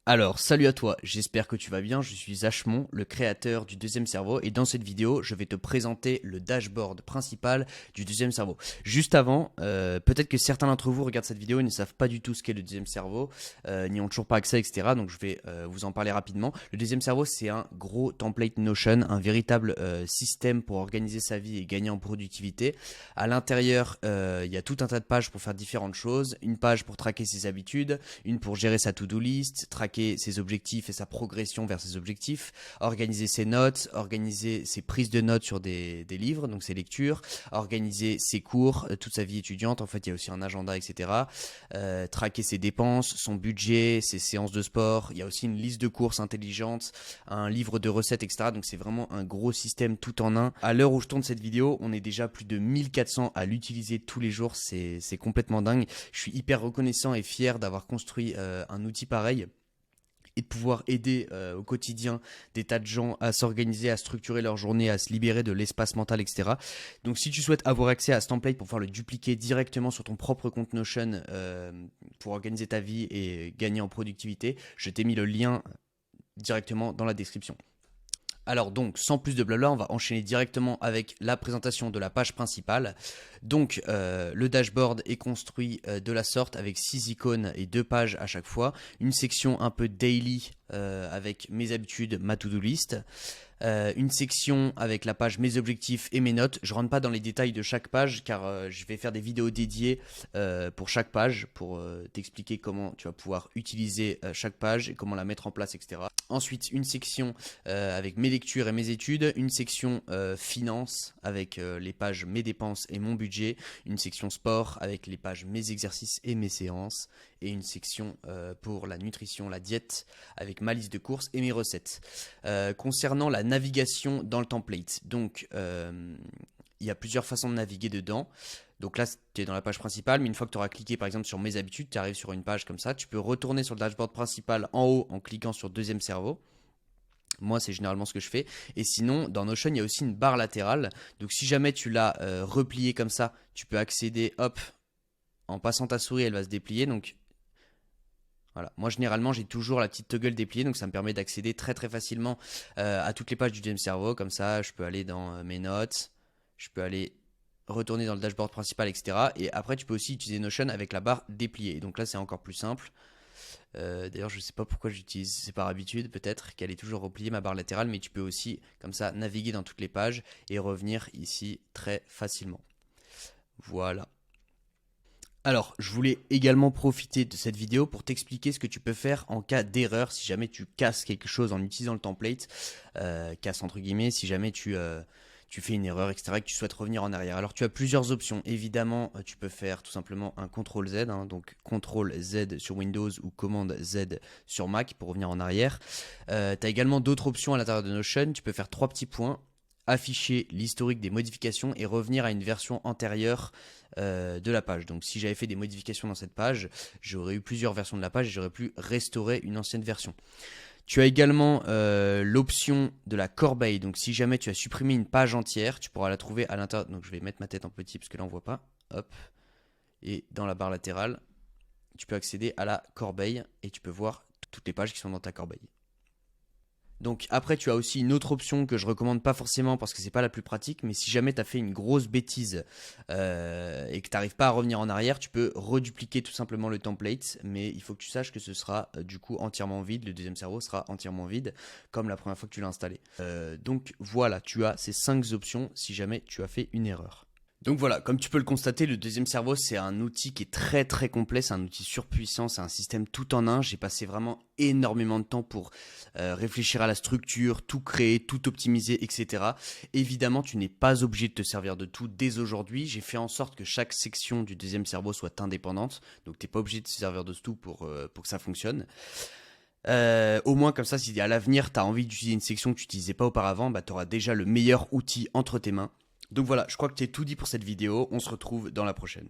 Alors, salut à toi, j'espère que tu vas bien, je suis Ashmon, le créateur du deuxième cerveau, et dans cette vidéo, je vais te présenter le dashboard principal du deuxième cerveau. Juste avant, peut-être que certains d'entre vous regardent cette vidéo et ne savent pas du tout ce qu'est le deuxième cerveau, n'y ont toujours pas accès, etc. Donc je vais vous en parler rapidement. Le deuxième cerveau, c'est un gros template Notion, un véritable système pour organiser sa vie et gagner en productivité. À l'intérieur, il y a tout un tas de pages pour faire différentes choses. Une page pour traquer ses habitudes, une pour gérer sa to-do list, traquer ses objectifs et sa progression vers ses objectifs, organiser ses notes, organiser ses prises de notes sur des livres, donc ses lectures, organiser ses cours, toute sa vie étudiante, en fait il y a aussi un agenda, etc. Traquer ses dépenses, son budget, ses séances de sport, il y a aussi une liste de courses intelligente, un livre de recettes, etc. Donc c'est vraiment un gros système tout en un. À l'heure où je tourne cette vidéo, on est déjà plus de 1400 à l'utiliser tous les jours, c'est complètement dingue. Je suis hyper reconnaissant et fier d'avoir construit un outil pareil et de pouvoir aider au quotidien des tas de gens à s'organiser, à structurer leur journée, à se libérer de l'espace mental, etc. Donc si tu souhaites avoir accès à ce template pour pouvoir le dupliquer directement sur ton propre compte Notion pour organiser ta vie et gagner en productivité, je t'ai mis le lien directement dans la description. Alors donc, sans plus de blabla, on va enchaîner directement avec la présentation de la page principale. Donc, le dashboard est construit de la sorte avec 6 icônes et 2 pages à chaque fois. Une section un peu daily avec mes habitudes, ma to-do list. Une section avec la page mes objectifs et mes notes. Je rentre pas dans les détails de chaque page car je vais faire des vidéos dédiées pour chaque page pour t'expliquer comment tu vas pouvoir utiliser chaque page et comment la mettre en place, etc. Ensuite, une section avec mes lectures et mes études, une section finance avec les pages mes dépenses et mon budget, une section sport avec les pages mes exercices et mes séances, et une section pour la nutrition, la diète avec ma liste de courses et mes recettes. Concernant la navigation dans le template, donc il y a plusieurs façons de naviguer dedans. Donc là, tu es dans la page principale, mais une fois que tu auras cliqué par exemple sur mes habitudes, tu arrives sur une page comme ça. Tu peux retourner sur le dashboard principal en haut en cliquant sur deuxième cerveau. Moi, c'est généralement ce que je fais. Et sinon, dans Notion, il y a aussi une barre latérale. Donc si jamais tu l'as replié comme ça, tu peux accéder, hop, en passant ta souris, elle va se déplier. Donc voilà. Moi, généralement, j'ai toujours la petite toggle dépliée, donc ça me permet d'accéder très très facilement à toutes les pages du deuxième cerveau. Comme ça, je peux aller dans mes notes, je peux aller retourner dans le dashboard principal, etc. Et après, tu peux aussi utiliser Notion avec la barre dépliée. Donc là, c'est encore plus simple. D'ailleurs, je ne sais pas pourquoi j'utilise, c'est par habitude peut-être qu'elle est toujours repliée ma barre latérale, mais tu peux aussi comme ça naviguer dans toutes les pages et revenir ici très facilement. Voilà. Alors, je voulais également profiter de cette vidéo pour t'expliquer ce que tu peux faire en cas d'erreur si jamais tu casses quelque chose en utilisant le template, casse entre guillemets, si jamais tu fais une erreur, etc., et que tu souhaites revenir en arrière. Alors, tu as plusieurs options. Évidemment, tu peux faire tout simplement un CTRL-Z, hein, donc CTRL-Z sur Windows ou Command-Z sur Mac pour revenir en arrière. Tu as également d'autres options à l'intérieur de Notion. Tu peux faire 3 petits points, afficher l'historique des modifications et revenir à une version antérieure de la page. Donc si j'avais fait des modifications dans cette page, j'aurais eu plusieurs versions de la page et j'aurais pu restaurer une ancienne version. Tu as également l'option de la corbeille. Donc si jamais tu as supprimé une page entière, tu pourras la trouver à l'intérieur. Donc je vais mettre ma tête en petit parce que là on voit pas. Hop. Et dans la barre latérale, tu peux accéder à la corbeille et tu peux voir toutes les pages qui sont dans ta corbeille. Donc après, tu as aussi une autre option que je recommande pas forcément parce que c'est pas la plus pratique, mais si jamais tu as fait une grosse bêtise et que tu n'arrives pas à revenir en arrière, tu peux redupliquer tout simplement le template, mais il faut que tu saches que ce sera du coup entièrement vide, le deuxième cerveau sera entièrement vide, comme la première fois que tu l'as installé. Donc voilà, tu as ces 5 options si jamais tu as fait une erreur. Donc voilà, comme tu peux le constater, le deuxième cerveau, c'est un outil qui est très très complet, c'est un outil surpuissant, c'est un système tout en un. J'ai passé vraiment énormément de temps pour réfléchir à la structure, tout créer, tout optimiser, etc. Évidemment, tu n'es pas obligé de te servir de tout dès aujourd'hui. J'ai fait en sorte que chaque section du deuxième cerveau soit indépendante, donc tu n'es pas obligé de te servir de tout pour que ça fonctionne. Au moins comme ça, si à l'avenir tu as envie d'utiliser une section que tu n'utilisais pas auparavant, bah, tu auras déjà le meilleur outil entre tes mains. Donc voilà, je crois que tu as tout dit pour cette vidéo, on se retrouve dans la prochaine.